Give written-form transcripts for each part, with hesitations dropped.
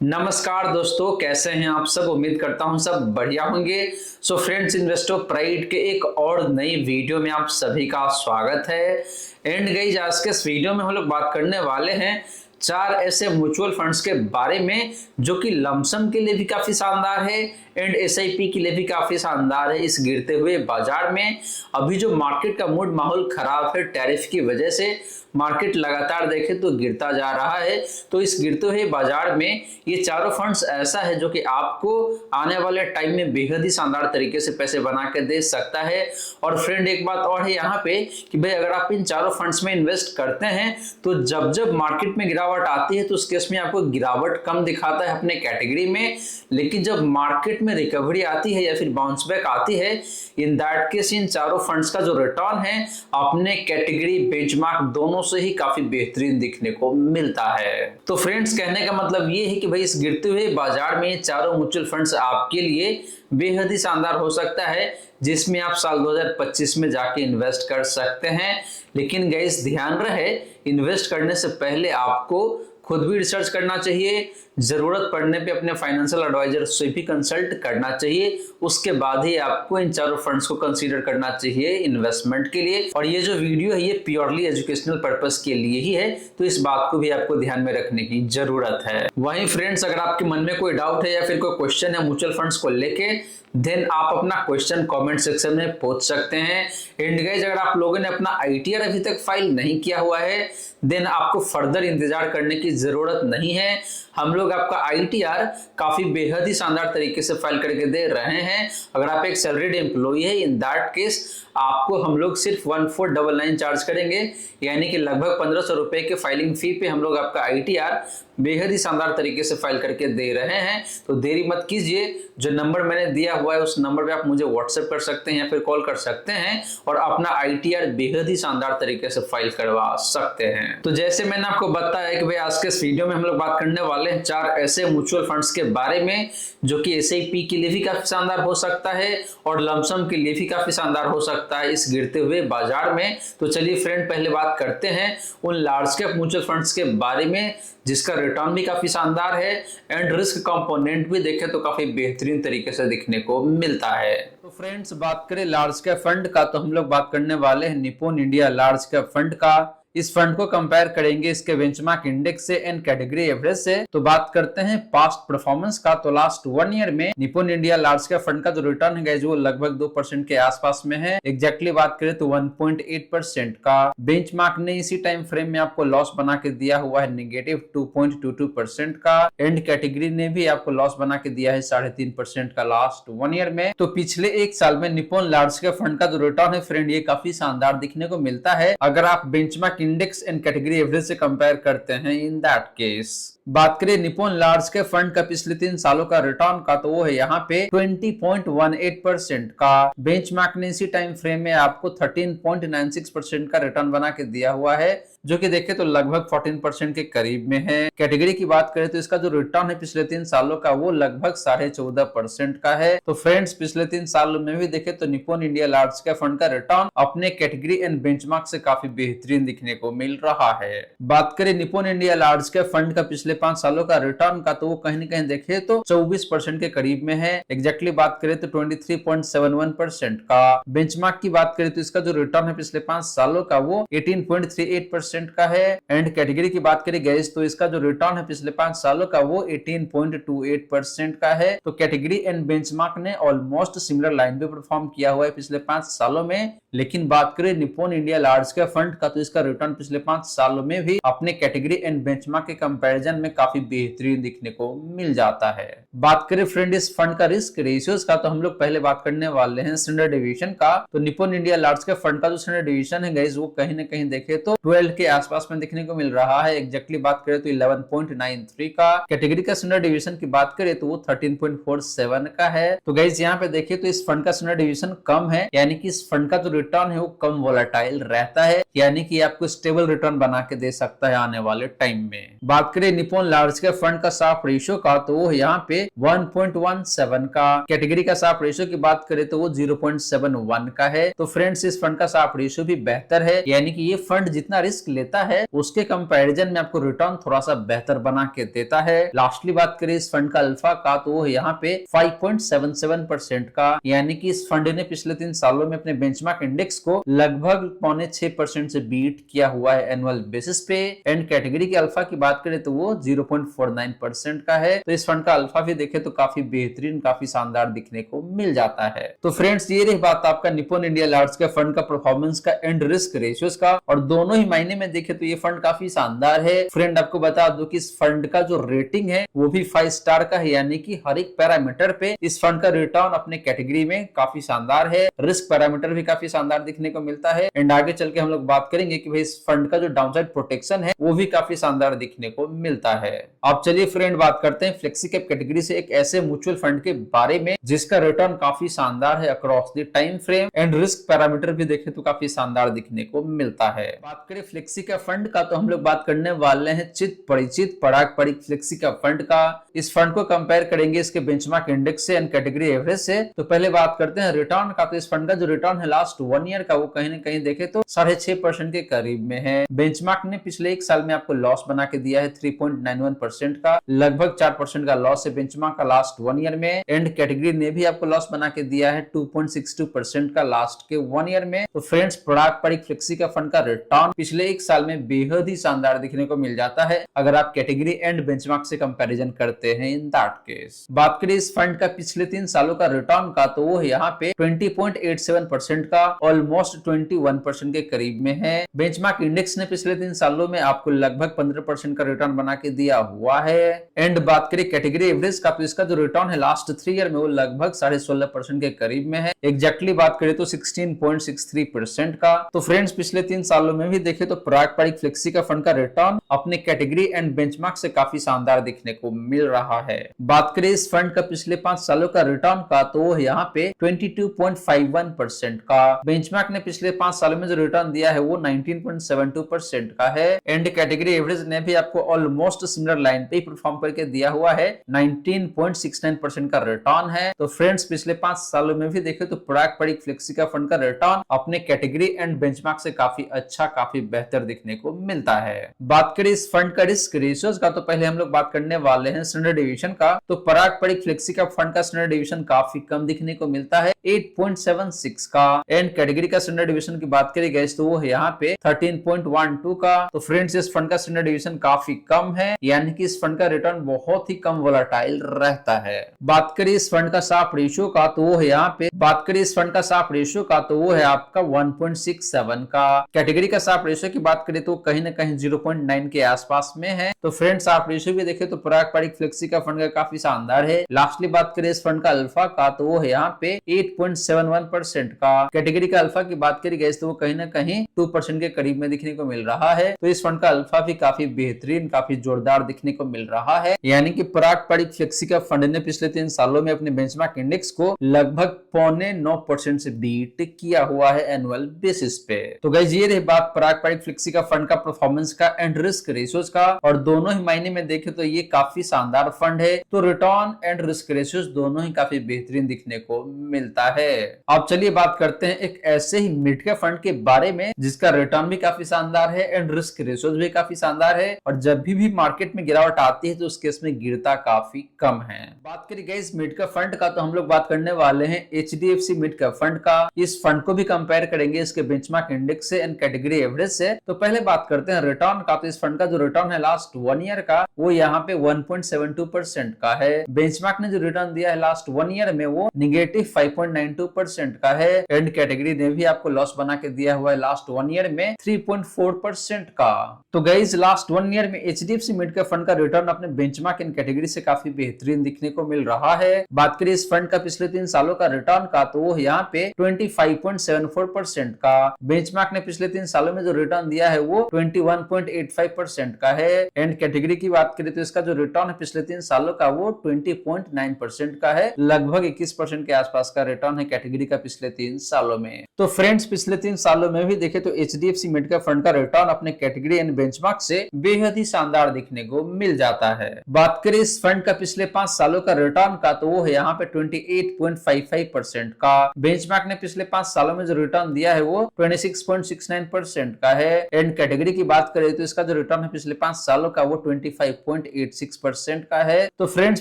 नमस्कार दोस्तों, कैसे हैं आप सब। उम्मीद करता हूं सब बढ़िया होंगे। सो फ्रेंड्स, इन्वेस्टर प्राइड के एक और नई वीडियो में आप सभी का स्वागत है। एंड गाइस, आज के इस वीडियो में हम लोग बात करने वाले हैं चार ऐसे म्यूचुअल फंड्स के बारे में जो कि लमसम के लिए भी काफी शानदार है एंड एसआईपी के लिए भी काफी शानदार है। इस गिरते हुए बाजार में अभी जो मार्केट का मूड माहौल खराब है टैरिफ की वजह से, मार्केट लगातार देखे तो गिरता जा रहा है। तो इस गिरते हुए बाजार में ये चारों फंड्स ऐसा है जो कि आपको आने वाले टाइम में बेहद ही शानदार तरीके से पैसे बना के दे सकता है। और फ्रेंड, एक बात और है यहाँ पे कि भाई अगर आप इन चारों फंड्स में इन्वेस्ट करते हैं तो जब जब मार्केट में गिरावट आती है तो उस केस में आपको गिरावट कम दिखाता है अपने कैटेगरी में, लेकिन जब मार्केट में रिकवरी आती है या फिर बाउंस बैक आती है, इन दैट केस इन चारों फंड्स का जो रिटर्न है अपने कैटेगरी बेंचमार्क दोनों से ही काफी बेहतरीन दिखने को मिलता है। तो फ्रेंड्स, कहने का मतलब ये है कि भाई इस गिरते हुए बाजार में चारों म्यूचुअल फंड्स आपके लिए बेहद ही शानदार हो सकता है, जिसमें आप साल 2025 में जाके इन्वेस्ट कर सकते हैं। लेकिन गाइस, ध्यान रहे, इन्वेस्ट करने से पहले आपको खुद भी रिसर्च करना चाहिए, जरूरत पड़ने पे अपने फाइनेंशियल एडवाइजर से भी कंसल्ट करना चाहिए। उसके बाद ही आपको इन चारों फंड्स को कंसीडर करना चाहिए इन्वेस्टमेंट के लिए। और ये जो वीडियो है ये प्योरली एजुकेशनल पर्पस के लिए ही है, तो इस बात को भी आपको ध्यान में रखने की जरूरत है। वहीं फ्रेंड्स, अगर आपके मन में कोई डाउट है या फिर कोई क्वेश्चन है म्यूचुअल फंड्स को लेके, देन आप अपना क्वेश्चन कमेंट सेक्शन में पूछ सकते हैं। एंड गाइस, अगर आप लोगों ने अपना आईटीआर अभी तक फाइल नहीं किया हुआ है, देन आपको फर्दर इंतजार करने की जरूरत नहीं है। हम लोग आपका आईटीआर काफी बेहद ही शानदार तरीके से फाइल करके दे रहे हैं। अगर आप एक सैलरीड एम्प्लॉई है, इन दैट केस आपको हम लोग सिर्फ 1499 चार्ज करेंगे, यानी कि लगभग 1500 रुपए के फाइलिंग फी पे हम लोग आपका आईटीआर बेहद ही शानदार तरीके से फाइल करके दे रहे हैं। तो देरी मत कीजिए, जो नंबर मैंने दिया हुआ है उस नंबर पे आप मुझे व्हाट्सएप कर सकते हैं या फिर कॉल कर सकते हैं और अपना आईटीआर बेहद ही शानदार तरीके से फाइल करवा सकते हैं। तो जैसे मैंने आपको बताया कि भाई आज के इस वीडियो में हम लोग बात करने वाले हैं चार ऐसे म्यूचुअल फंड्स के बारे में जो कि एसआईपी के लिए भी काफी शानदार हो सकता है और लमसम के लिए भी काफी शानदार हो सकता है इस गिरते हुए बाजार में। तो चलिए फ्रेंड, पहले बात करते हैं उन लार्ज कैप म्यूचुअल फंड्स के बारे में जिसका रिटर्न भी काफी शानदार है एंड रिस्क कंपोनेंट भी देखें तो काफी बेहतरीन तरीके से दिखने को मिलता है। तो फ्रेंड्स, बात करें लार्ज कैप फंड का तो हम लोग बात करने वाले हैं Nippon India large cap fund का। इस फंड को कंपेयर करेंगे इसके बेंचमार्क इंडेक्स से एंड कैटेगरी एवरेज से। तो बात करते हैं पास्ट परफॉर्मेंस का, तो लास्ट 1 ईयर में Nippon India large cap fund का जो रिटर्न है वो लगभग 2% के आसपास में है। एग्जैक्टली बात करें तो 1.8% का। बेंचमार्क ने इसी टाइम फ्रेम में आपको लॉस बना के दिया हुआ है नेगेटिव 2.22% का एंड कैटेगरी ने भी आपको लॉस बना के दिया है 3.5% का लास्ट 1 ईयर में। तो पिछले एक साल में निप्पॉन लार्ज कैप फंड का जो रिटर्न है फ्रेंड ये काफी शानदार दिखने को मिलता है अगर आप benchmark index and category average से कंपेयर करते हैं। इन दैट केस बात करें निप्पॉन लार्ज कैप फंड का पिछले 3 सालों का रिटर्न का, तो वो है यहाँ पे 20.18% का। बेंचमार्क ने इसी टाइम फ्रेम में आपको 13.96% का रिटर्न बना के दिया हुआ है, जो कि देखे तो लगभग 14% के करीब में है। कैटेगरी की बात करें तो इसका जो रिटर्न है पिछले 3 सालों का वो लगभग 14.5% का है। तो फ्रेंड्स, पिछले 3 सालों में भी देखे तो Nippon India large cap fund का रिटर्न अपने कैटेगरी एंड बेंचमार्क से काफी बेहतरीन दिखने को मिल रहा है। बात करें Nippon India large cap fund का पिछले 5 सालों का रिटर्न का, तो वो कहीं न कहीं देखे तो 24% के करीब में है। एग्जैक्टली बात करें तो 23.71% का। बेंचमार्क की बात करें तो इसका जो रिटर्न है पिछले 5 सालों का वो 18.38% का है एंड कैटेगरी की बात करें गैस तो इसका जो रिटर्न है पिछले 5 सालों का वो 18.28% का है। तो कैटेगरी एंड बेंचमार्क ने ऑलमोस्ट सिमिलर लाइन पे परफॉर्म किया हुआ है पिछले 5 सालों में। लेकिन बात करें Nippon India large cap fund का, तो इसका रिटर्न पिछले 5 सालों में भी अपने कैटेगरी एंड बेंचमार्क के कंपैरिजन में काफी बेहतरीन दिखने को मिल जाता है। बात करें फ्रेंड इस फंड का रिस्क रेशियोज का, तो हम लोग पहले बात करने वाले हैं स्टैंडर्ड डेविएशन का। तो Nippon India large cap fund का जो स्टैंडर्ड डेविएशन है गाइस वो कहीं न कहीं देखे तो 12 के आसपास में दिखने को मिल रहा है। एग्जैक्टली बात करें तो 11.93 का। कैटेगरी का स्टैंडर्ड डेविएशन की बात करें तो वो 13.47 का है। तो गाइस यहाँ पे देखे तो इस फंड का स्टैंडर्ड डेविएशन कम है, यानी कि इस फंड का जो रिटर्न है वो कम वोलेटाइल रहता है, यानी कि आपको स्टेबल रिटर्न बना के दे सकता है आने वाले टाइम में। बात करें निप्पॉन लार्ज कैप फंड का साफ रेशियो का, तो वो यहाँ पे 1.17 का। कैटेगरी का साफ रेशियो की बात करें तो वो 0.71 का है। तो फ्रेंड्स इस फंड का साफ रेशियो भी बेहतर है, यानी कि ये फंड जितना रिस्क लेता है उसके कंपैरिजन में आपको रिटर्न थोड़ा सा बेहतर बना के देता है। लास्टली बात करें इस फंड का अल्फा का, तो वो यहाँ पे 5.77% का, यानी कि इस फंड ने पिछले 3 सालों में अपने बेंचमार्क इंडेक्स को लगभग 5.6% से बीट किया हुआ है एनुअल बेसिस पे। एंड कैटेगरी के अल्फा की बात करें तो वो 0.49% का है। तो इस फंड का अल्फा भी देखे तो काफी बेहतरीन, काफी शानदार दिखने को मिल जाता है। तो फ्रेंड्स ये रही बात आपका Nippon India large cap fund का परफॉर्मेंस का एंड रिस्क रेशियोज का, और दोनों ही मायने में देखे तो ये फंड काफी शानदार है। फ्रेंड आपको बता दूं कि इस फंड का जो रेटिंग है वो भी 5 स्टार का है, यानी कि हर एक पैरामीटर पे इस फंड का रिटर्न अपने कैटेगरी में काफी शानदार है। रिस्क पैरामीटर भी काफी शानदार दिखने को मिलता है। एंड आगे चल के हम लोग बात करेंगे कि भाई इस फंड का जो डाउनसाइड प्रोटेक्शन है वो भी काफी शानदार दिखने को मिलता है। अब चलिए फ्रेंड बात करते हैं फ्लेक्सी कैप कैटेगरी से एक ऐसे म्यूचुअल फंड के बारे में जिसका रिटर्न काफी शानदार है across the time frame, and risk parameter भी देखें तो काफी शानदार दिखने को मिलता है। बात करें फ्लेक्सी कैप फंड का, तो हम लोग बात करने वाले हैं चित परिचित पराग परिक फ्लेक्सी कैप फंड का। इस फंड को कंपेयर करेंगे इसके बेंचमार्क इंडेक्स से एंड कैटेगरी एवरेज से। तो पहले बात करते हैं रिटर्न का, तो इस फंड का जो रिटर्न है लास्ट 1 ईयर का वो कहीं ना कहीं देखे तो 6.5% के करीब में है। बेंचमार्क ने पिछले 1 साल में आपको लॉस बना के दिया है 3.91% का, लगभग 4% का लॉस है बेंचमार्क का लास्ट 1 ईयर में। एंड कैटेगरी ने भी आपको लॉस बना के दिया है 2.62% का लास्ट के 1 ईयर में। तो फ्रेंड्स पराग परिक फ्लेक्सी का फंड का रिटर्न पिछले 1 साल में बेहद ही शानदार दिखने को मिल जाता है अगर आप कैटेगरी एंड बेंचमार्क से कंपैरिजन करते हैं इन दैट केस। बात करें इस फंड का पिछले 3 सालों का रिटर्न का, तो वो यहाँ पे 20.87% का, ऑलमोस्ट 21% के करीब में है। बेंचमार्क इंडेक्स ने पिछले 3 सालों में आपको लगभग 15% का रिटर्न बना के दिया हुआ है। एंड बात करें कैटेगरी एवरेज का, तो इसका जो रिटर्न है लास्ट 3 ईयर में वो लगभग 16.5% के करीब में है। एग्जैक्टली बात करें तो 16.63% का। तो फ्रेंड्स पिछले 3 सालों में भी देखे तो पराग परिक फ्लेक्सी का फंड का रिटर्न अपने कैटेगरी एंड बेंचमार्क से काफी शानदार दिखने को मिल रहा है। बात करें इस फंड का पिछले 5 सालों का रिटर्न का, तो यहाँ पे 22.51% का। बेंचमार्क ने पिछले 5 सालों में जो रिटर्न दिया है वो 19.72% का है। एंड कैटेगरी एवरेज ने भी आपको ऑलमोस्ट सिमिलर लाइन पे परफॉर्म करके दिया हुआ है, 19.69% का रिटर्न है। तो फ्रेंड्स पिछले 5 सालों में भी देखे तो पराग परिक फ्लेक्सी का फंड का रिटर्न अपने कैटेगरी एंड बेंचमार्क से काफी अच्छा, काफी बेहतर दिखने को मिलता है। बात करें इस फंड का रिस्क रेशियोज का, तो पहले हम लोग बात करने वाले हैं स्टैंडर्ड डिवीजन का। तो पराग परिक फ्लेक्सी का फंड का स्टैंडर्ड डिवीजन काफी कम दिखने को मिलता है, 8.76 का। एंड कैटेगरी का स्टैंडर्ड डिवीजन की बात करी गई तो वो है यहाँ पे 13.12 का। तो फ्रेंड्स इस फंड का स्टैंडर्ड डिवीजन काफी कम है, यानी कि इस फंड का रिटर्न बहुत ही कम वोलेटाइल रहता है। बात करें इस फंड का साफ रेशियो का, तो वो है यहाँ पे बात करें इस फंड का साफ रेशियो का, तो वो है आपका 1.67 का। कैटेगरी का साफ रेशियो की बात करें तो कहीं ना कहीं 0.9 के आसपास में है। तो फ्रेंड्स साफ रेशियो भी देखे तो पराग परिक फ्लेक्सी का फंड का काफी शानदार है। लास्टली बात करें इस फंड का अल्फा का, तो वो है यहाँ पे 8.71% का। कैटेगरी का अल्फा की बात करी गई तो वो कहीं ना कहीं 2% के करीब में दिखने को मिल रहा है। तो इस फंड का अल्फा भी काफी बेहतरीन, काफी जोरदार दिखने को मिल रहा है, यानी कि पराग परिक फ्लेक्सी का फंड ने पिछले 3 सालों में अपने बेंचमार्क इंडेक्स को लगभग 0.9% से बीट किया हुआ है एनुअल बेसिस पे। तो गाइस ये रही बात पराग परिक फ्लेक्सी का फंड का परफॉर्मेंस का एंड रिस्क रेशियोज का, और दोनों ही मायने में देखे तो ये काफी शानदार फंड है। तो रिटर्न एंड रिस्क रेशियोज दोनों ही काफी बेहतरीन दिखने को मिलता है। अब चलिए बात करते हैं एक ऐसे ही मिड कैप फंड के बारे में जिसका रिटर्न भी काफी शानदार है एंड रिस्क रेशियोज भी काफी शानदार है, और जब भी मार्केट में गिरावट आती है तो उस केस में गिरता काफी कम है। बात करी गई इस मिड कैप फंड का, तो हम लोग बात करने वाले हैं HDFC मिड कैप फंड का। इस फंड को भी कंपेयर करेंगे इसके बेंचमार्क इंडेक्स से एंड कैटेगरी एवरेज से। तो पहले बात करते हैं रिटर्न का, तो इस फंड का जो रिटर्न है लास्ट 1 ईयर का वो यहाँ पे 1.72% का है। बेंचमार्क ने जो रिटर्न दिया है लास्ट 1 ईयर में वो -5.92% का है। एंड कैटेगरी ने भी आपको लॉस बना के दिया हुआ है लास्ट 1 ईयर में 3.4% का। तो गाइस लास्ट 1 ईयर में HDFC मिड कैप फंड का रिटर्न अपने बेंचमार्क इन कैटेगरी से काफी बेहतरीन दिखने को मिल रहा है। बात करें इस फंड का पिछले 3 सालों का रिटर्न का, तो वो यहाँ पे 25.74% का। बेंचमार्क ने पिछले 3 सालों में जो रिटर्न दिया है वो 21.85% का है। एंड कैटेगरी की बात बात करें तो इसका जो रिटर्न है पिछले 3 सालों का वो 20.9% का है, लगभग 21% के आसपास का रिटर्न है कैटेगरी का पिछले 3 सालों में। तो फ्रेंड्स पिछले 3 सालों में भी देखे तो एचडीएफसी मिड कैप फंड का रिटर्न अपने कैटेगरी एंड बेंचमार्क से बेहद ही शानदार दिखने को मिल जाता है। बात करें इस फंड का पिछले 5 सालों का रिटर्न का तो वो है यहाँ पे 28.55% का। बेंचमार्क ने पिछले 5 सालों में जो रिटर्न दिया है वो 26.69% का है। एंड कैटेगरी की बात करें तो इसका जो रिटर्न है पिछले 5 सालों का वो 25.86% का है। तो फ्रेंड्स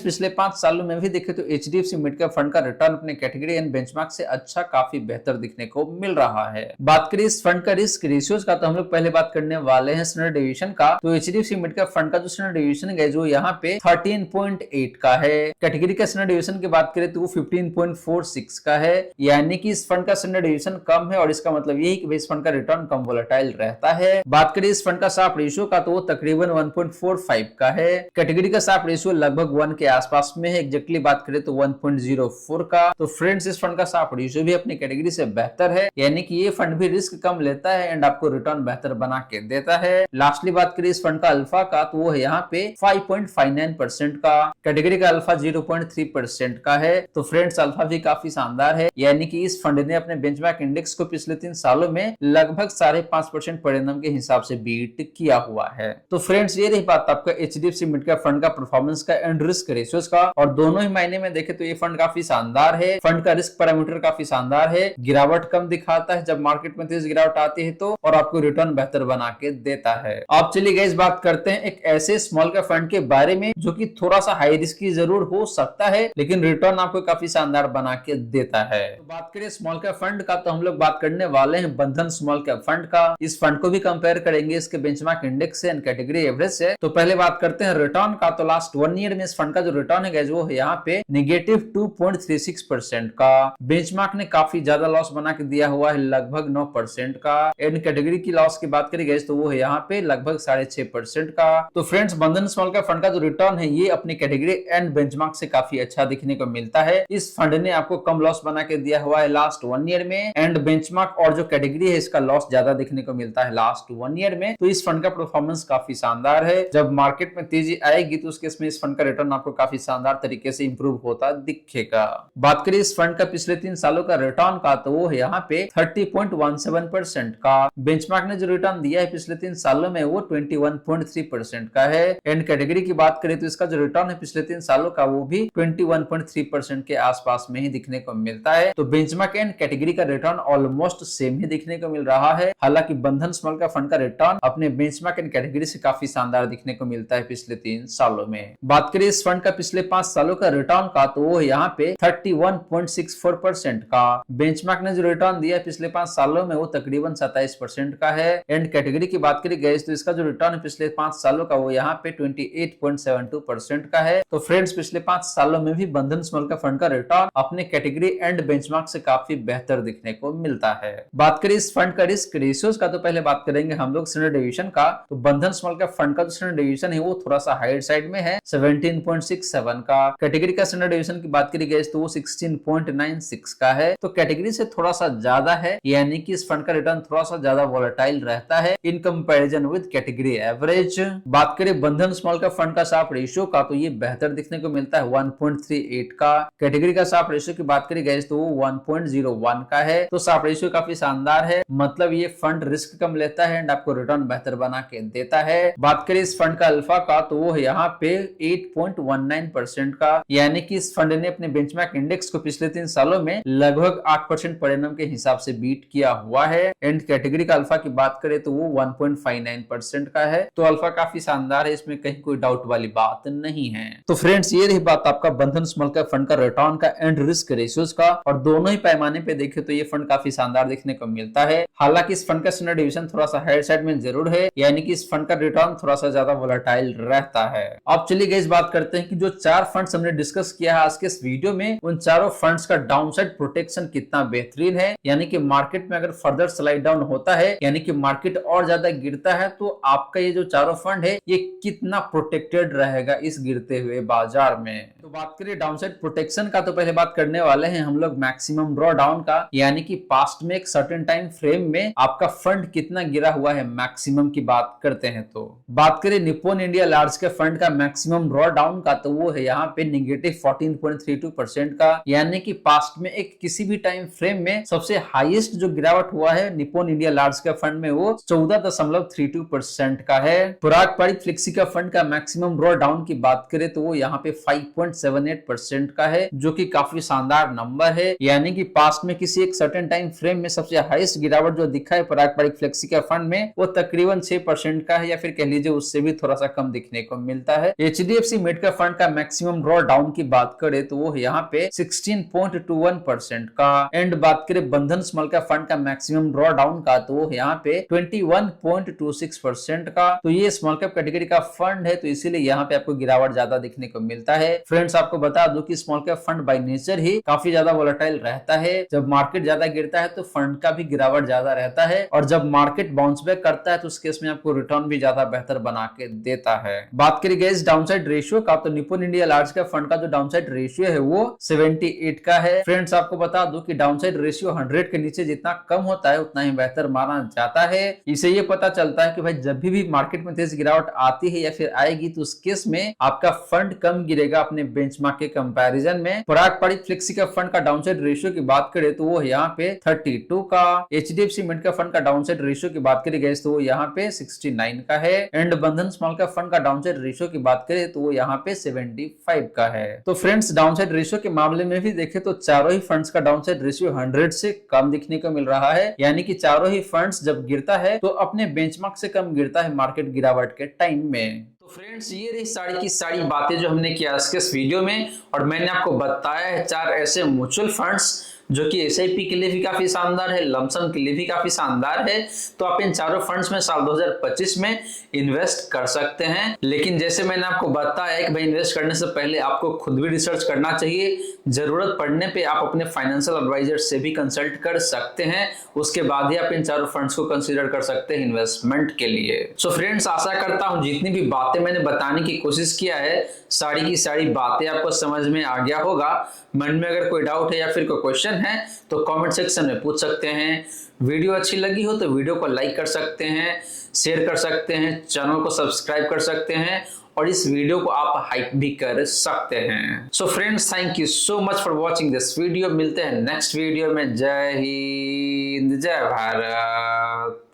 पिछले 5 सालों में भी देखे तो एचडीएफसी मिड कैप फंड का रिटर्न अपने कैटेगरी एंड बेंचमार्क से अच्छा काफी बेहतर दिखने को मिल रहा है। बात करें इस फंड का रिस्क रेशियोज का तो हम लोग पहले बात करने वाले हैं स्टैंडर्ड डेविएशन का। तो एचडीएफसी मिड कैप फंड का जो स्टैंडर्ड डेविएशन है जो यहाँ पे 13.8 का है। कैटेगरी का स्टैंडर्ड डेविएशन की बात करें तो वो 15.46 का है, यानी कि इस फंड का स्टैंडर्ड डेविएशन कम है और इसका मतलब यही कि इस फंड का रिटर्न कम वोलेटाइल रहता है। बात करें इस फंड का शार्प रेशियो का तो वो तकरीबन 1.45 का है। कैटेगरी का शार्प रेशियो लगभग 1 के आसपास में है, एग्जैक्टली बात करें तो 1.04 का। तो फ्रेंड्स इस फंड का शार्प रेशियो भी अपनी कैटेगरी से बेहतर है, यानी कि ये फंड भी रिस्क कम लेता है एंड आपको रिटर्न बेहतर बना के देता है। लास्टली बात करें इस फंड का अल्फा का तो वो है यहाँ पे 5.59% का। कैटेगरी का अल्फा 0.3% का है। तो फ्रेंड्स अल्फा भी काफी शानदार है, यानी कि इस फंड ने अपने बेंचमार्क इंडेक्स को पिछले 3 सालों में लगभग 5.5% परिणाम के हिसाब से बीट किया हुआ है। तो फ्रेंड्स ये रही बात आपका एचडीएफसी मिड कैप फंड का परफॉर्मेंस का एंड रिस्क रेशियोज का, और दोनों ही मायने में देखे तो ये फंड काफी शानदार है। फंड का रिस्क पैरामीटर काफी शानदार है, गिरावट कम दिखाता है जब मार्केट में तेज गिरावट आती है तो, और आपको रिटर्न बेहतर बना के देता है। आप चलिए गाइस बात करते हैं एक ऐसे स्मॉल कैप फंड के बारे में जो कि थोड़ा सा हाई रिस्क की जरूर हो सकता है लेकिन रिटर्न आपको काफी शानदार बना के देता है। तो बात करें स्मॉल कैप फंड का तो हम लोग बात करने वाले हैं बंधन स्मॉल कैप फंड का। इस फंड को भी कंपेयर करेंगे इसके बेंचमार्क इंडेक्स से एंड कैटेगरी एवरेज से। तो पहले बात करते हैं रिटर्न का। तो लास्ट 1 ईयर में इस फंड का जो रिटर्न है वो है यहाँ पे -2.36% का। बेंचमार्क ने काफी ज्यादा लॉस बना के दिया हुआ है, लगभग 9% का। एंड कैटेगरी की लॉस की बात करी गई तो वो है यहाँ पे लगभग 6.5% का। तो फ्रेंड्स बंधन स्मॉल कैप फंड का जो रिटर्न है ये अपनी कैटेगरी एंड बेंचमार्क से काफी अच्छा दिखने को मिलता है। इस फंड ने आपको कम लॉस बना के दिया हुआ है लास्ट 1 ईयर में, एंड बेंचमार्क और जो कैटेगरी है इसका लॉस ज्यादा दिखने को मिलता है लास्ट 1 ईयर में। तो इस फंड का परफॉर्मेंस काफी शानदार है। जब मार्केट में तेजी आएगी तो उसके इसमें इस फंड का रिटर्न आपको काफी शानदार तरीके से इंप्रूव होता दिखेगा। बात करें इस फंड का पिछले 3 सालों का रिटर्न का तो वो है यहाँ पे 30.17% का। बेंचमार्क ने जो रिटर्न दिया है पिछले 3 सालों में वो 21.3% का है। एंड कैटेगरी की बात करें तो इसका जो रिटर्न है पिछले 3 सालों का वो भी 21.3% के आसपास में ही दिखने को मिलता है। तो बेंचमार्क एंड कैटेगरी का रिटर्न ऑलमोस्ट सेम ही दिखने को मिल रहा है। हालांकि बंधन स्मॉल कैप फंड का रिटर्न अपने बेंचमार्क एंड कैटेगरी से काफी शानदार दिखने को मिलता है पिछले 3 सालों में। बात करें इस फंड का पिछले 5 सालों का रिटर्न का तो वो यहाँ पे 31.64% का। बेंचमार्क ने जो रिटर्न दिया है पिछले 5 सालों में वो तकरीबन 27% का है। एंड कैटेगरी की बात करी गई तो इसका जो रिटर्न है पिछले 5 सालों का वो यहाँ पे 28.72% का है। तो फ्रेंड्स पिछले 5 सालों में भी बंधन स्मॉल कैप फंड का रिटर्न अपने कैटेगरी एंड बेंचमार्क से काफी बेहतर दिखने को मिलता है। बात करें इस फंड का रिस्क रेशियोज का तो पहले बात करेंगे हम लोग स्टैंडर्ड डेविएशन का। तो बंधन स्मॉल कैप फंड का जो स्टैंडर्ड डेविएशन है वो थोड़ा सा हाइट साइड में है, 17.67 का। कैटेगरी का स्टैंडर्ड डेविएशन की बात करी गई तो वो 16.96 का है। तो कैटेगरी से थोड़ा सा ज्यादा है, यानी कि इस फंड का रिटर्न थोड़ा सा ज्यादा वोलेटाइल रहता है in comparison with category average. बात करें बंधन स्मॉल कैप फंड का शार्प रेशियो का तो ये बेहतर दिखने को मिलता है 1.38 का। कैटेगरी का शार्प रेशियो की बात करी गई तो वो 1.01 का है। तो शार्प रेशियो काफी शानदार है, मतलब ये फंड रिस्क कम लेता है एंड आपको रिटर्न बेहतर बना के देता है। बात करें इस फंड का अल्फा का तो वो है यहाँ पे 8.19% का, यानी कि इस फंड ने अपने बेंचमार्क इंडेक्स को पिछले 3 सालों में लगभग 8% परिणाम के हिसाब से बीट किया हुआ है। एंड कैटेगरी का अल्फा की बात करें तो वो 1.59% का है। तो अल्फा काफी शानदार है, इसमें कहीं कोई डाउट वाली बात नहीं है। तो फ्रेंड्स ये रही बात आपका बंधन स्मॉल कैप फंड का रिटर्न का एंड रिस्क रेशियोज का, और दोनों ही पैमाने पे देखे तो ये फंड काफी शानदार देखने को मिलता है। हालांकि इस फंड का स्टैंडर्ड डेविएशन थोड़ा सा हायर साइड में जरूर है, यानी कि इस फंड का रिटर्न थोड़ा सा ज्यादा वोलेटाइल रहता है। अब चलिए गाइस बात करते हैं कि जो 4 फंड्स हमने डिस्कस किया है आज के इस वीडियो में, उन चारों फंड्स का डाउनसाइड प्रोटेक्शन कितना बेहतरीन है। यानी कि मार्केट में अगर फर्दर स्लाइड डाउन होता है, यानी कि मार्केट और ज्यादा गिरता है, तो आपका ये जो चारों फंड है ये कितना प्रोटेक्टेड रहेगा इस गिरते हुए बाजार में। तो बात करिए डाउनसाइड प्रोटेक्शन का, तो पहले बात करने वाले हैं हम लोग मैक्सिमम ड्रॉ डाउन का, यानी कि पास्ट में एक सर्टेन टाइम फ्रेम में आपका फंड कितना गिरा हुआ है, मैक्सिमम की बात करते हैं। तो बात करें Nippon India large cap fund का मैक्सिमम ड्रॉ डाउन का तो वो है यहाँ पे -14.32% का, यानी कि पास्ट में एक किसी भी टाइम फ्रेम में सबसे हाईएस्ट जो गिरावट हुआ है Nippon India large cap fund में वो 14.32% का है। पराग पारिक फ्लेक्सी कैप फंड का मैक्सिमम ड्रॉ डाउन की बात करें तो वो यहाँ पे 5.78% का है, जो कि काफी शानदार नंबर है। यानी कि पास्ट में किसी एक सर्टेन टाइम फ्रेम में सबसे हाईएस्ट गिरावट जो दिखा है पराग पारिक फ्लेक्सी कैप फंड में वो तकरीबन 6% का है, या फिर कह लीजिए उससे भी थोड़ा सा कम दिखने को मिलता है। एचडीएफसी मिड कैप फंड का मैक्सिमम ड्रॉ डाउन की बात करें तो वो यहाँ पे 16.21% का। एंड बात करें बंधन स्मॉल कैप फंड का मैक्सिमम ड्रॉ डाउन का तो वो यहाँ पे 21.26% का। तो ये स्मॉल कैप कैटेगरी का फंड है, तो इसीलिए यहाँ पे आपको गिरावट ज्यादा दिखने को मिलता है। फ्रेंड्स आपको बता दूं कि small cap fund by nature ही काफी ज्यादा वोलेटाइल रहता है। जब मार्केट ज्यादा गिरता है तो फंड का भी गिरावट ज्यादा रहता है, और जब मार्केट बाउंस बैक करता है तो उस केस में आपको रिटर्न भी ज्यादा बेहतर बना के देता है। बात करिए गाइस डाउनसाइड रेशियो का, तो Nippon India large cap fund का जो डाउनसाइड रेशियो है वो 78 का है। फ्रेंड्स आपको बता दूं कि डाउनसाइड रेशियो 100 के नीचे जितना कम होता है उतना ही बेहतर माना जाता है। इसे ये पता चलता है कि भाई जब भी मार्केट में तेज गिरावट आती है या फिर आएगी तो उस केस में आपका फंड कम गिरेगा अपने बेंचमार्क के कंपैरिजन में। पराग पारिक फ्लेक्सी का फंड का डाउनसाइड रेशियो की बात करें तो वो यहाँ पे 32 का। एचडीएफसी मिड का फंड का डाउनसाइड रेशियो की बात करें गैस तो वो यहाँ पे 69 का है। एंड बंधन स्मॉल का फंड का डाउनसाइड रेशियो की बात करें तो वो यहाँ पे 75 का है। तो फ्रेंड्स डाउनसाइड रेशियो के मामले में भी देखें तो चारों ही फंड्स का डाउनसाइड रेशियो 100 से कम दिखने को मिल रहा है, यानी कि चारों ही फंड्स जब गिरता है तो अपने बेंचमार्क से कम गिरता है मार्केट गिरावट के टाइम में। तो फ्रेंड्स ये रही सारी की सारी बातें जो हमने किया इस वीडियो में, और मैंने आपको बताया है 4 ऐसे म्यूचुअल फंड्स जो कि एसआईपी के लिए भी काफी शानदार है, लमसम के लिए भी काफी शानदार है। तो आप इन चारों फंड्स में साल 2025 में इन्वेस्ट कर सकते हैं। लेकिन जैसे मैंने आपको बताया कि भाई इन्वेस्ट करने से पहले आपको खुद भी रिसर्च करना चाहिए। जरूरत पड़ने पे आप अपने फाइनेंशियल एडवाइजर से भी कंसल्ट कर सकते हैं, उसके बाद ही आप इन चारों फंड्स को कंसीडर कर सकते हैं इन्वेस्टमेंट के लिए। सो फ्रेंड्स आशा करता हूं जितनी भी बातें मैंने बताने की कोशिश किया है सारी की सारी बातें आपको समझ में आ गया होगा। मन में अगर कोई डाउट है या फिर कोई क्वेश्चन है तो कमेंट सेक्शन में पूछ सकते हैं। वीडियो अच्छी लगी हो तो वीडियो को लाइक कर सकते हैं, शेयर कर सकते हैं, चैनल को सब्सक्राइब कर सकते हैं, और इस वीडियो को आप हाइप भी कर सकते हैं। So friends thank you so much for watching this video. मिलते हैं नेक्स्ट वीडियो में। जय हिंद, जय भारत।